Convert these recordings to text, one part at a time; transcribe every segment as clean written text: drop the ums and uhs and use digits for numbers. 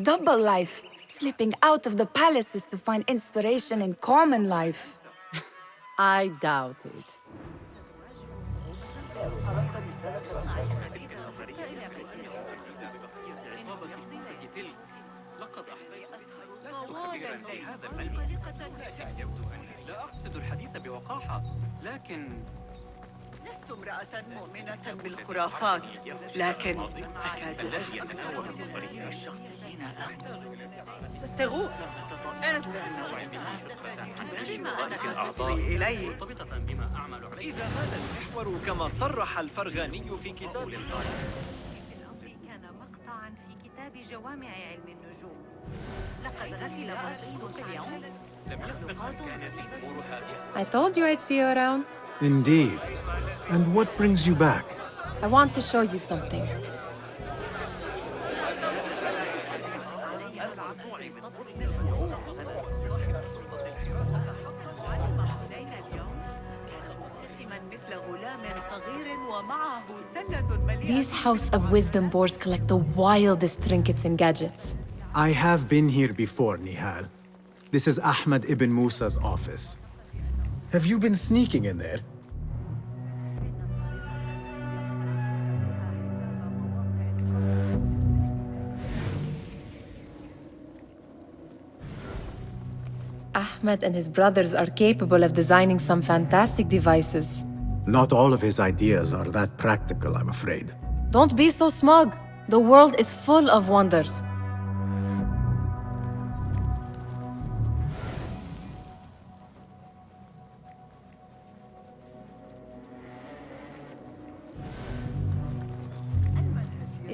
Double life. Slipping out of the palaces to find inspiration in common life. I doubt it. لا أقصد الحديث بوقاحة، لكن لست امرأة مؤمنة بالخرافات، لكن أكاد الذي يتناول النظريين الشخصيين أمس ستغوث. إلي مرتبطة بما أعمل عليه. إذا هذا المحور كما صرح الفرغاني في كتاب كان مقطعاً في كتاب جوامع علم النجوم. لقد غفل السوق اليوم. I told you I'd see you around. Indeed. And what brings you back? I want to show you something. These House of Wisdom boards collect the wildest trinkets and gadgets. I have been here before, Nihal. This is Ahmed ibn Musa's office. Have you been sneaking in there? Ahmed and his brothers are capable of designing some fantastic devices. Not all of his ideas are that practical, I'm afraid. Don't be so smug. The world is full of wonders.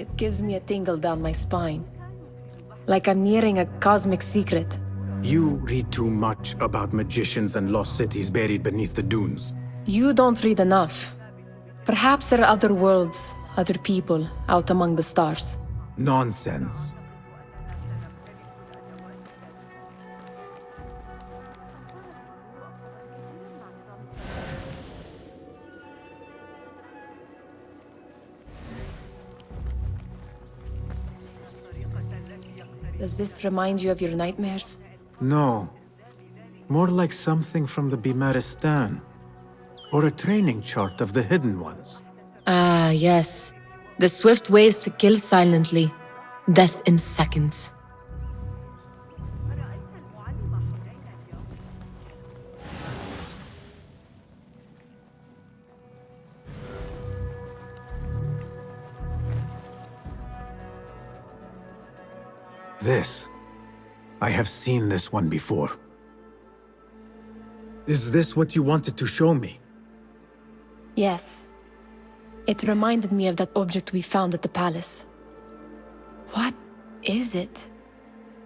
It gives me a tingle down my spine. Like I'm nearing a cosmic secret. You read too much about magicians and lost cities buried beneath the dunes. You don't read enough. Perhaps there are other worlds, other people, out among the stars. Nonsense. Does this remind you of your nightmares? No. More like something from the Bimaristan. Or a training chart of the Hidden Ones. Ah, yes. The swift ways to kill silently. Death in seconds. This. I have seen this one before. Is this what you wanted to show me? Yes. It reminded me of that object we found at the palace. What is it?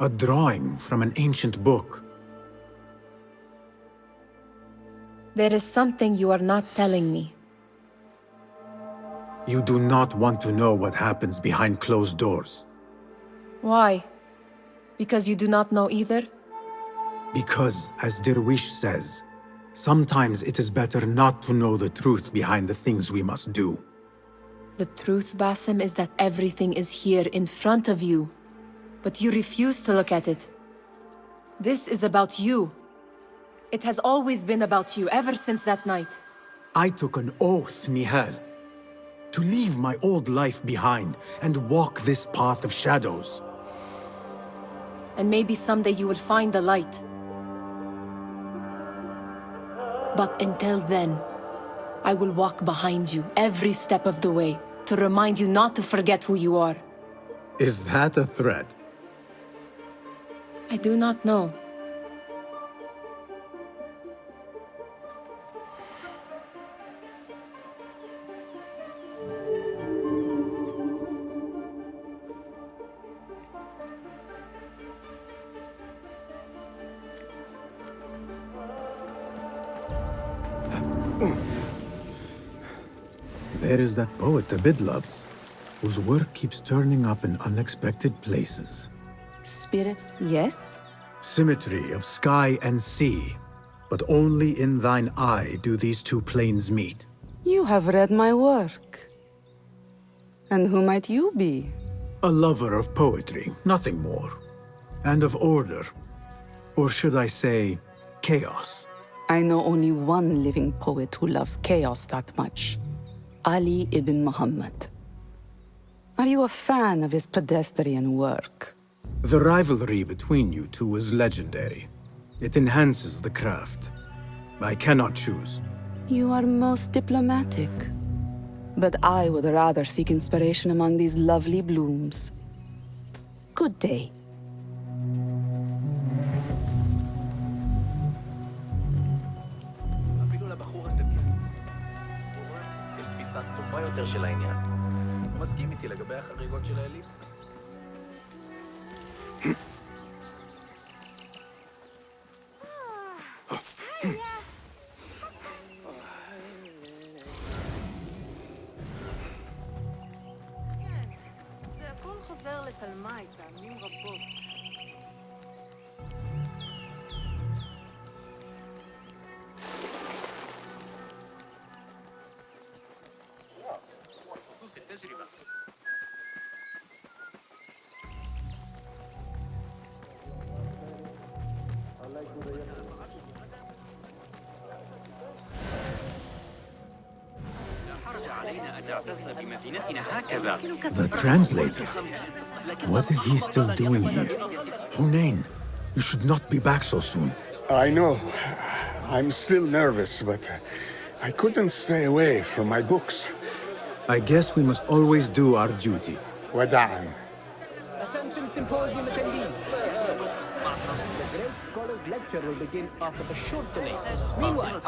A drawing from an ancient book. There is something you are not telling me. You do not want to know what happens behind closed doors. Why? Because you do not know either? Because, as Derwish says, sometimes it is better not to know the truth behind the things we must do. The truth, Basim, is that everything is here in front of you. But you refuse to look at it. This is about you. It has always been about you, ever since that night. I took an oath, Nihal, to leave my old life behind and walk this path of shadows. And maybe someday you will find the light. But until then, I will walk behind you every step of the way to remind you not to forget who you are. Is that a threat? I do not know. There is that poet Abid loves, whose work keeps turning up in unexpected places. Spirit, yes? Symmetry of sky and sea, but only in thine eye do these two planes meet. You have read my work. And who might you be? A lover of poetry, nothing more. And of order. Or should I say, chaos? I know only one living poet who loves chaos that much. Ali ibn Muhammad. Are you a fan of his pedestrian work? The rivalry between you two is legendary. It enhances the craft. I cannot choose. You are most diplomatic. But I would rather seek inspiration among these lovely blooms. Good day. אפילו לבחור הזה יש תפיסה טובה יותר של העניין. הוא מסכים איתי לגבי החריגות של האליפס. זה הכל חוזר לתלמי פעמים רבות. خصوص التجربة. لا حرج علينا أن نعتز بمدينتنا هكذا. The translator? What is he still doing here? Hunain, you should not be back so soon. I know. I'm still nervous, but I couldn't stay away from my books. I guess we must always do our duty. وداعاً. Attention symposium attendees. The great scholar's lecture will begin after a short delay. Meanwhile,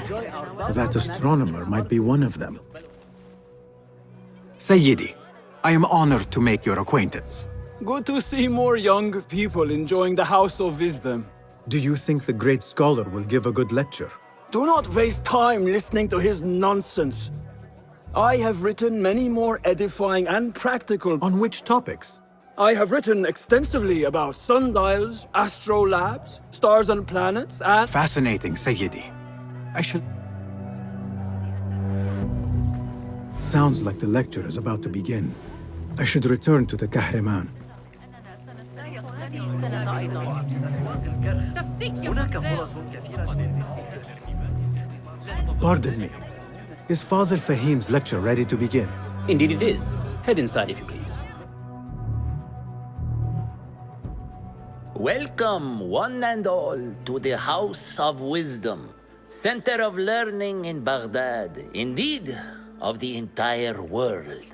enjoy our That astronomer might be one of them. Sayyidi, I am honored to make your acquaintance. Good to see more young people enjoying the House of Wisdom. Do you think the great scholar will give a good lecture? Do not waste time listening to his nonsense. I have written many more edifying and practical. On which topics? I have written extensively about sundials, astrolabes, stars and planets, and... Fascinating, Sayyidi. I should... Sounds like the lecture is about to begin. I should return to the Kahraman. هناك فرص كثيرة. Pardon me. Is Fazil Fahim's lecture ready to begin? Indeed it is. Head inside if you please. Welcome, one and all, to the House of Wisdom, center of learning in Baghdad, indeed, of the entire world.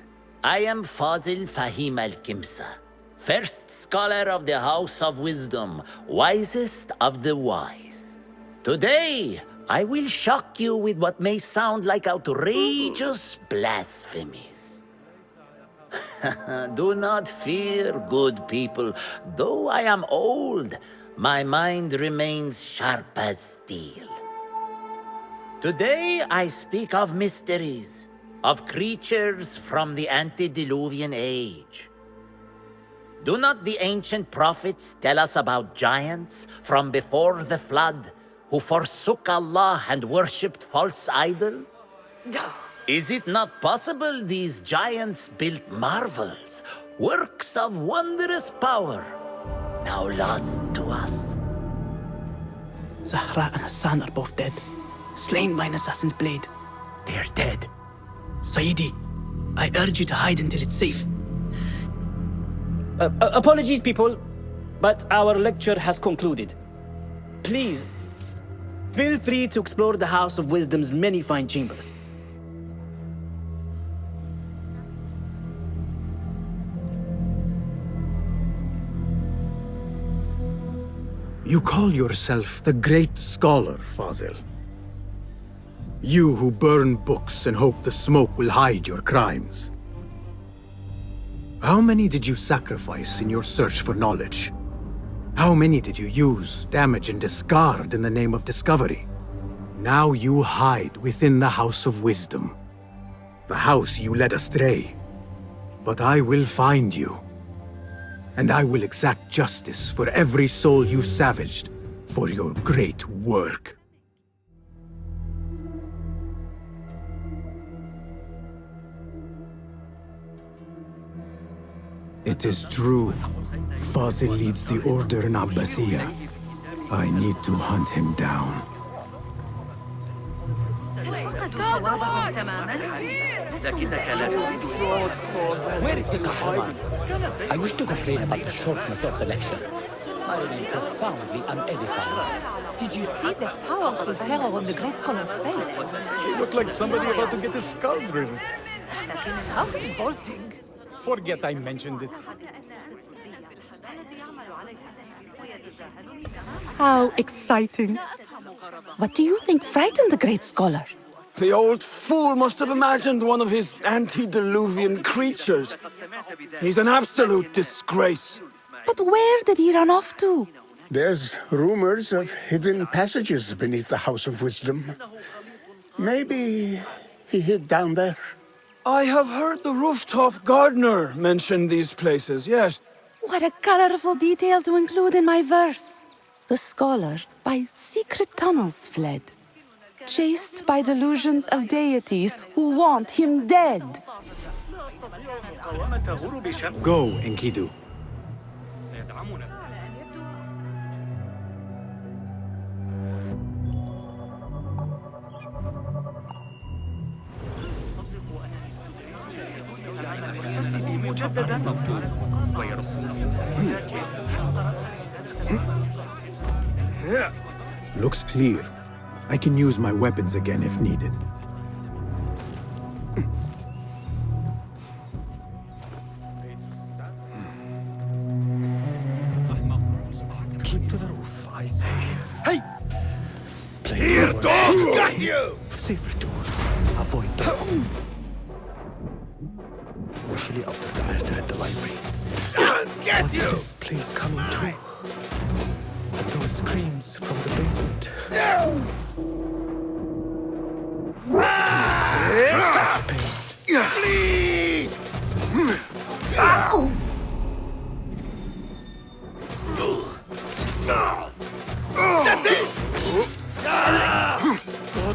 I am Fazil Fahim al-Kimsa, first scholar of the House of Wisdom, wisest of the wise. Today, I will shock you with what may sound like outrageous blasphemies. Do not fear, good people. Though I am old, my mind remains sharp as steel. Today I speak of mysteries, of creatures from the antediluvian age. Do not the ancient prophets tell us about giants from before the flood who forsook Allah and worshipped false idols? Is it not possible these giants built marvels, works of wondrous power, now lost to us? Zahra and Hassan are both dead, slain by an assassin's blade. They're dead. Sayyidi, I urge you to hide until it's safe. Apologies, people, but our lecture has concluded. Please, feel free to explore the House of Wisdom's many fine chambers. You call yourself the great scholar, Fazil. You who burn books and hope the smoke will hide your crimes. How many did you sacrifice in your search for knowledge? How many did you use, damage, and discard in the name of discovery? Now you hide within the House of Wisdom, the house you led astray. But I will find you, and I will exact justice for every soul you savaged for your great work. It is true. Fazil leads the order in Abbasiyah. I need to hunt him down. صوابهم تماما. Where is the Kahraman? I wish to complain about the shortness of the lecture. I remain profoundly unedified. Did you see the powerful terror on the great scholar's face? He looked like somebody about to get his skull drilled. How revolting. Forget I mentioned it. How exciting. What do you think frightened the great scholar? The old fool must have imagined one of his antediluvian creatures. He's an absolute disgrace. But where did he run off to? There's rumors of hidden passages beneath the House of Wisdom. Maybe he hid down there. I have heard the rooftop gardener mention these places, yes. What a colorful detail to include in my verse. The scholar by secret tunnels fled, chased by delusions of deities who want him dead. Go, Enkidu. Looks clear. I can use my weapons again if needed. Keep to the roof, I say. Hey! Here, dog! Got you! Safer to avoid the... Actually out of the murder at the library. Get What's you! this place coming to? And those screams from the basement. Bleed! That's it!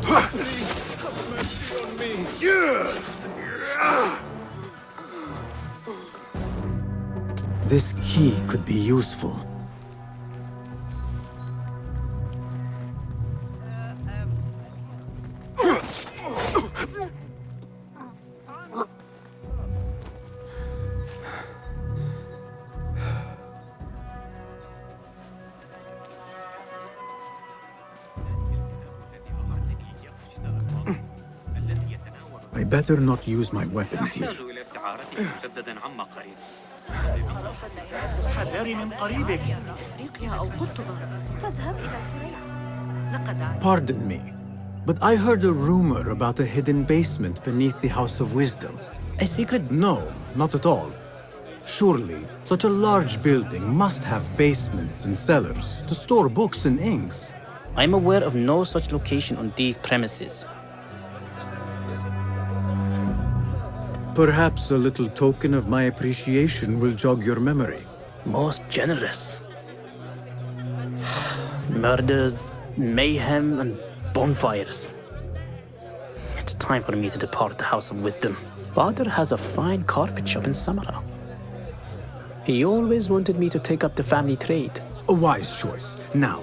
God, please have mercy on me. This key could be useful. I better not use my weapons here. حذاري من قريبك. Pardon me, but I heard a rumor about a hidden basement beneath the House of Wisdom. A secret? No, not at all. Surely, such a large building must have basements and cellars to store books and inks. I'm aware of no such location on these premises. Perhaps a little token of my appreciation will jog your memory. Most generous. Murders, mayhem, and bonfires. It's time for me to depart the House of Wisdom. Father has a fine carpet shop in Samara. He always wanted me to take up the family trade. A wise choice. Now,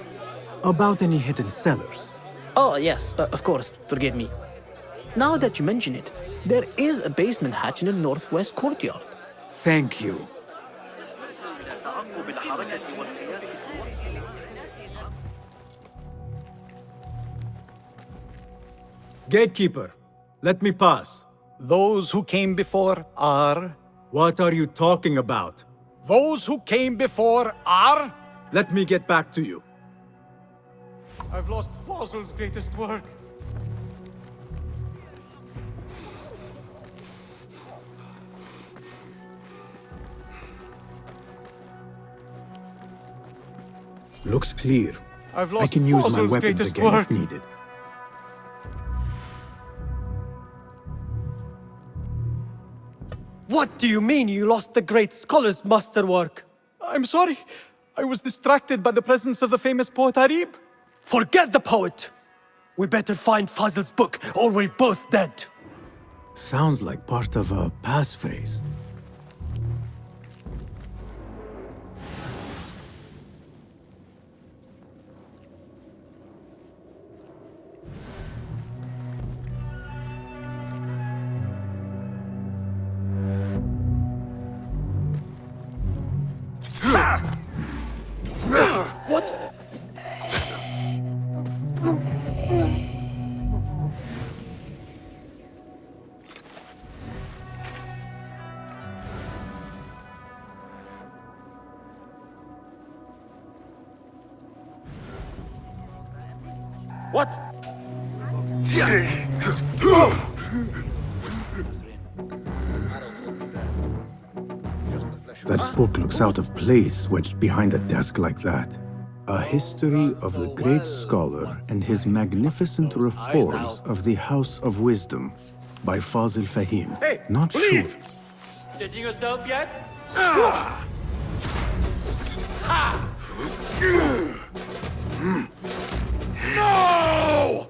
about any hidden cellars. Oh, yes, of course, forgive me. Now that you mention it, there is a basement hatch in the northwest courtyard. Thank you. Gatekeeper, let me pass. Those who came before are... What are you talking about? Those who came before are... Let me get back to you. I've lost Fazil's greatest work. Looks clear. I've lost I can use my Fazil's weapons greatest again work. if needed. What do you mean you lost the great scholar's masterwork? I'm sorry. I was distracted by the presence of the famous poet Harib. Forget the poet! We better find Fazil's book, or we're both dead. Sounds like part of a passphrase. What? What? That book looks out of place wedged behind a desk like that. A history of the great scholar and his magnificent reforms of the House of Wisdom by Fazil Fahim. Hey, not sure. Stitching yourself yet? No!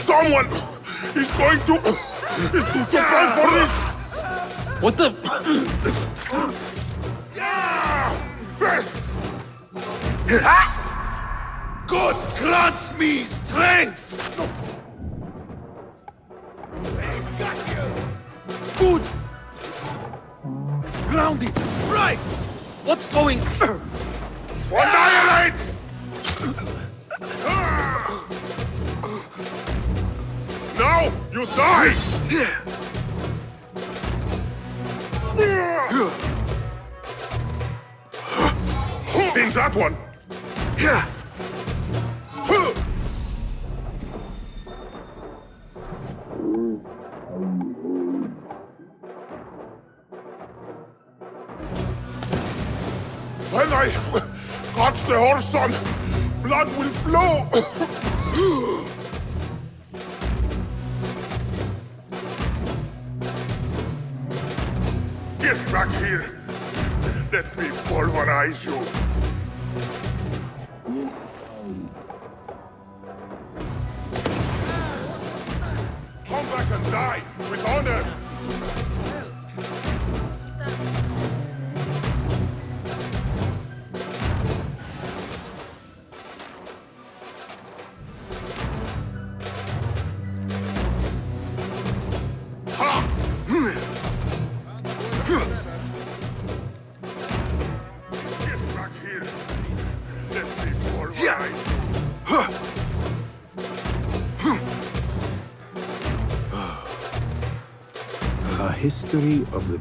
Someone is going to surprise for this! What the? Best! God grants me strength! Good! Grounded! Right! What's going... Annihilate! Now you die! In that one! When I catch the horse son, blood will flow! Get back here! Let me pulverize you! Come back and die with honor! A history of the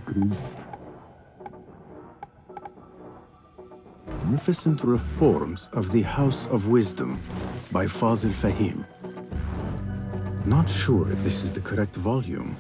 magnificent reforms of the House of Wisdom by Fazil Fahim. Not sure if this is the correct volume.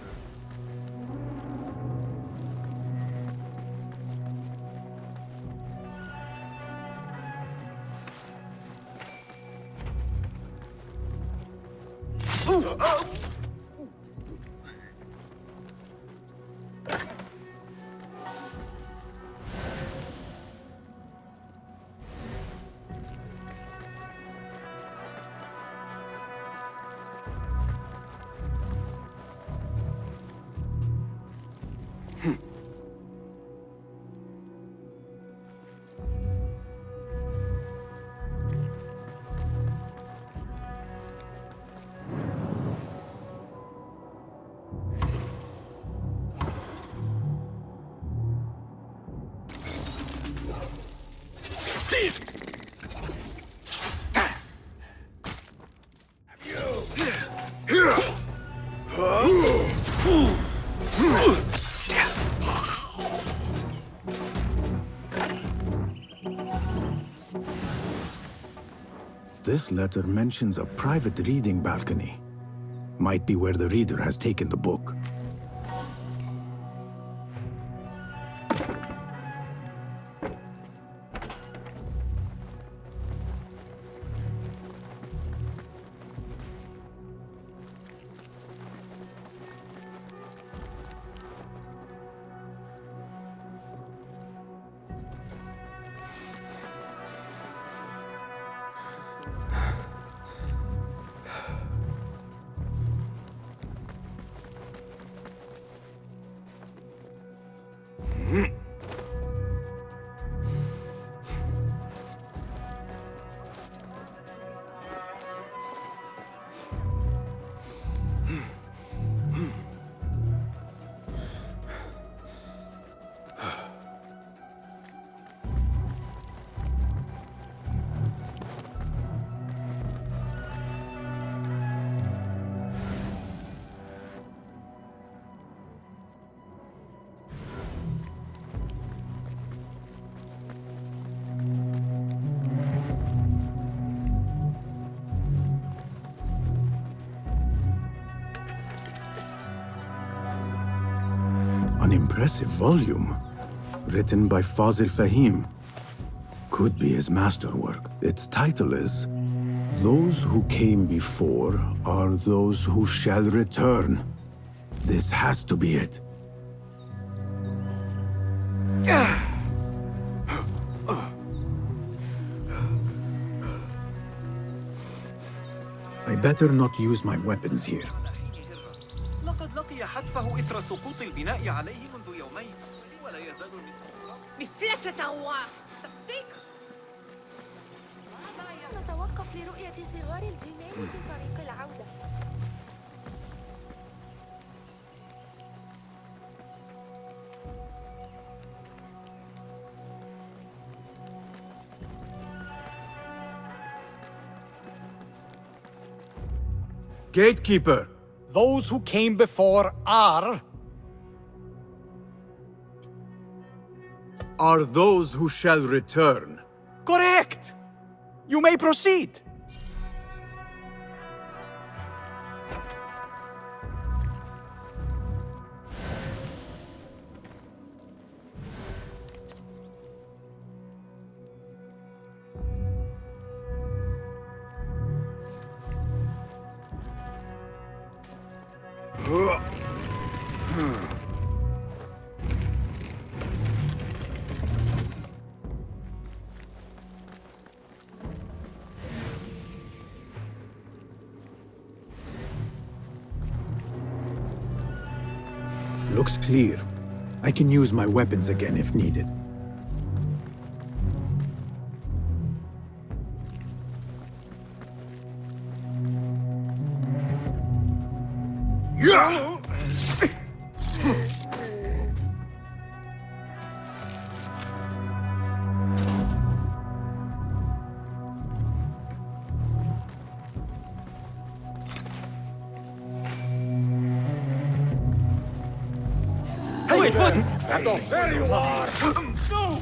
This letter mentions a private reading balcony. Might be where the reader has taken the book. An impressive volume. Written by Fazil Fahim. Could be his masterwork. Its title is Those Who Came Before Are Those Who Shall Return. This has to be it. I better not use my weapons here. لقد لقي حتفه إثر سقوط البناء عليه منذ يومين ولا يزال مفلسة هو تفسيك. نتوقف لرؤية صغار الجنين في طريق العودة. Gatekeeper! Those who came before are those who shall return. correct! You may proceed. Looks clear. I can use my weapons again if needed. Wait, what? There you are! No!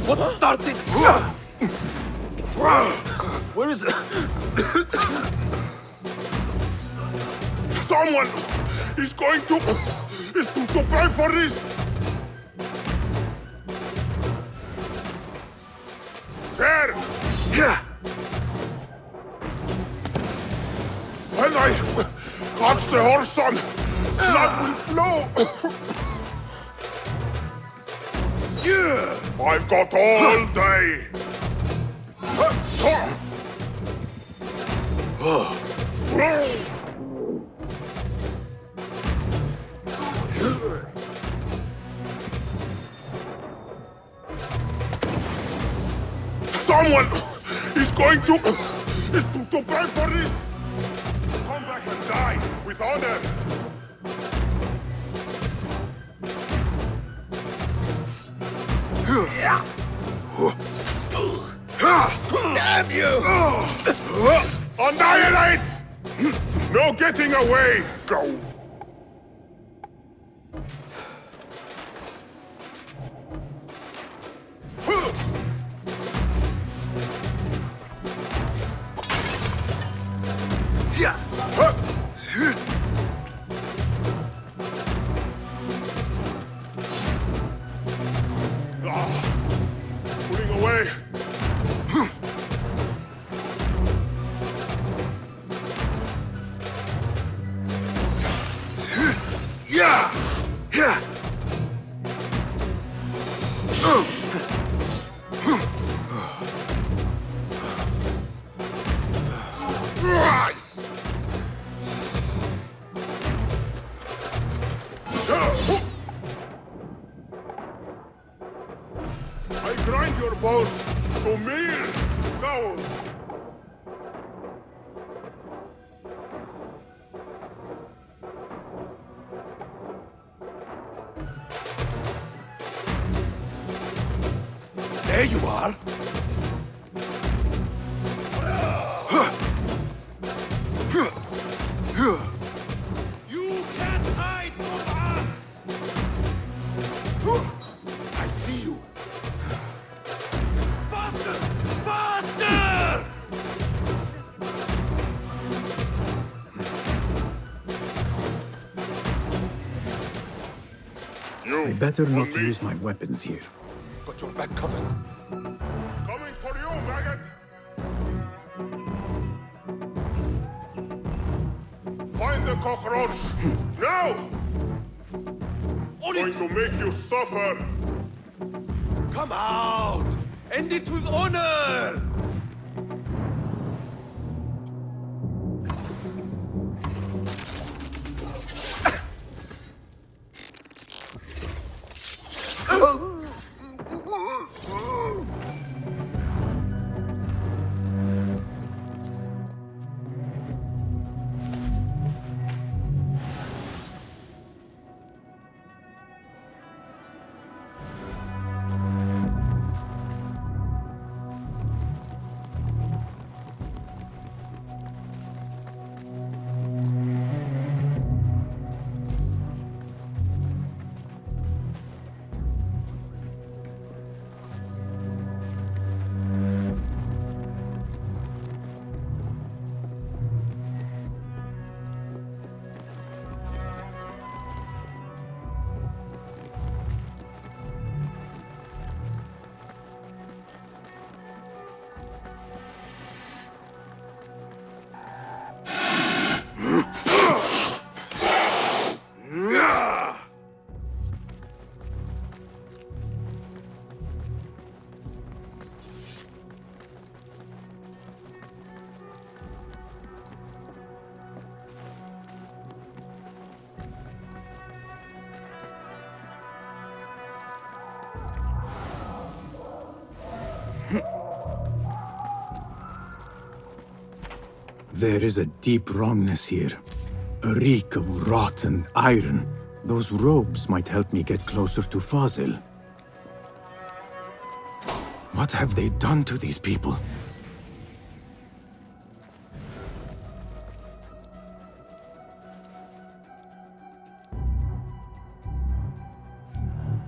What started? Where is it? Someone is going to pay for this! There! When I catch the horse on, blood will flow! I've got all day! Someone is going to pay for this! Come back and die with honor! Damn you! Annihilate! No getting away! Go! Pulling away! I grind your bones to meal! Go! There you are! You can't hide from us! I see you! Faster! Faster! better not use my weapons here. Got your back covered. Coming for you, maggot! Find the cockroach! Now! Going to make you suffer! Come out! End it with honor! There is a deep wrongness here. A reek of rot and iron. Those robes might help me get closer to Fazil. What have they done to these people?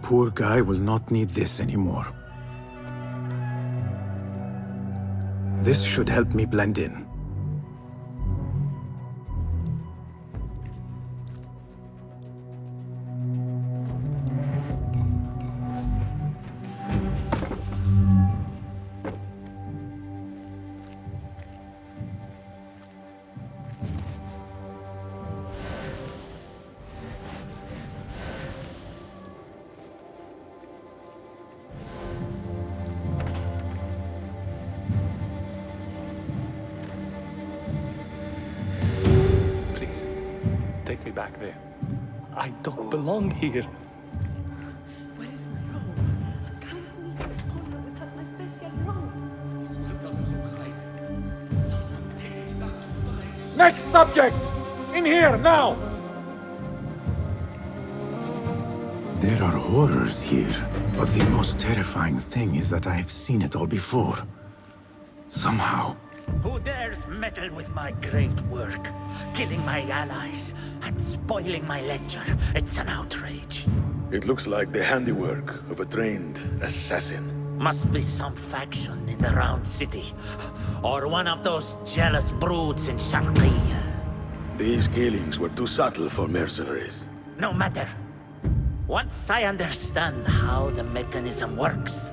Poor guy will not need this anymore. This should help me blend in. Take me back there. I don't belong here. Where is my robe? I can't meet a scholar without my special robe. This one doesn't look right. Someone take me back to the village. Next subject! In here, now! There are horrors here, but the most terrifying thing is that I have seen it all before. Somehow. Who dares meddle with my great work, killing my allies and spoiling my lecture? It's an outrage. It looks like the handiwork of a trained assassin. Must be some faction in the Round City, or one of those jealous broods in Sharqiyya. These killings were too subtle for mercenaries. No matter. Once I understand how the mechanism works,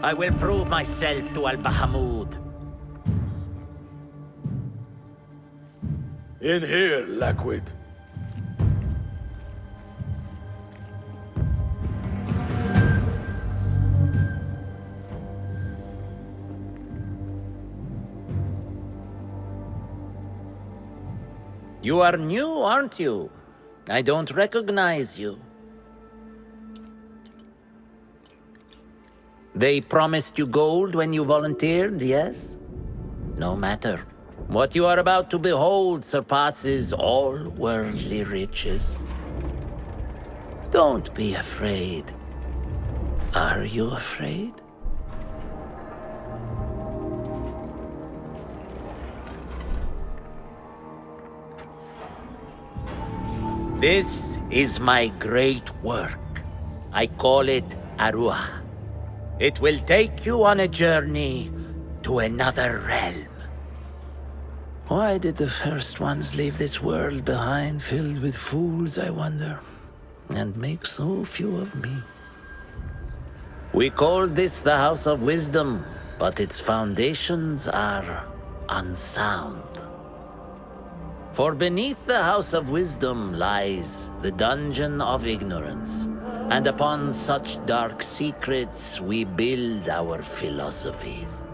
I will prove myself to Al-Bahamud. In here, Lackwit. You are new, aren't you? I don't recognize you. They promised you gold when you volunteered, yes? No matter. What you are about to behold surpasses all worldly riches. Don't be afraid. Are you afraid? This is my great work. I call it Arua. It will take you on a journey to another realm. Why did the first ones leave this world behind, filled with fools, I wonder? and make so few of me. We call this the House of Wisdom, but its foundations are unsound. For beneath the House of Wisdom lies the Dungeon of Ignorance, and upon such dark secrets we build our philosophies.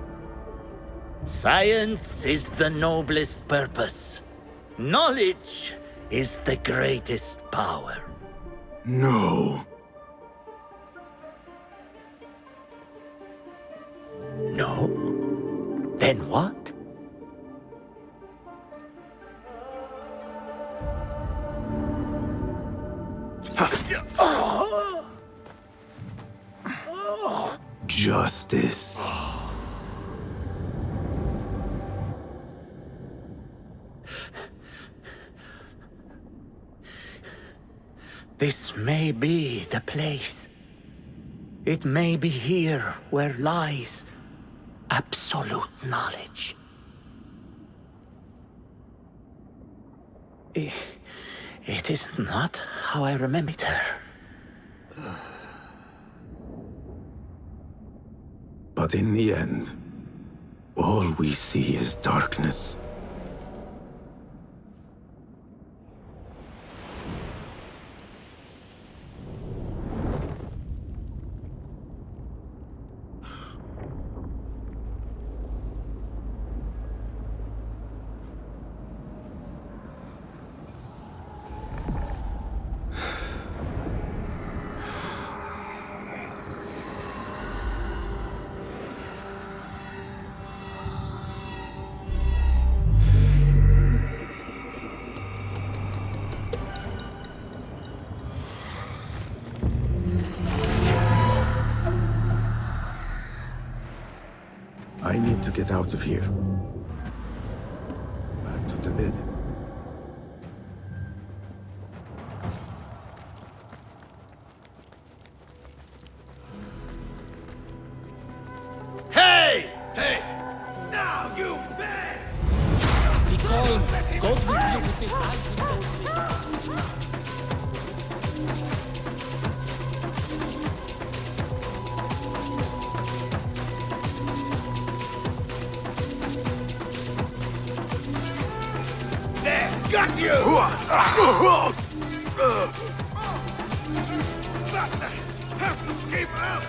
Science is the noblest purpose. Knowledge is the greatest power. No. No? Then what? Justice. This may be the place. It may be here where lies absolute knowledge. It is not how I remembered her. But in the end, all we see is darkness. I need to get out of here. Back to the bed. Hey! Hey! Now you beg! Be calm. God will deal with this as we go. Got you! Have to keep up!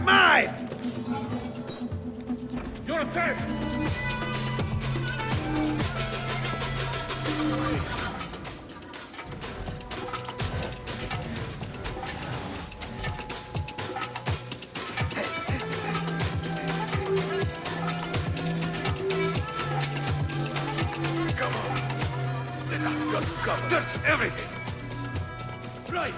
Mine! You're dead! Come on. Let us just cover. Search everything. Right.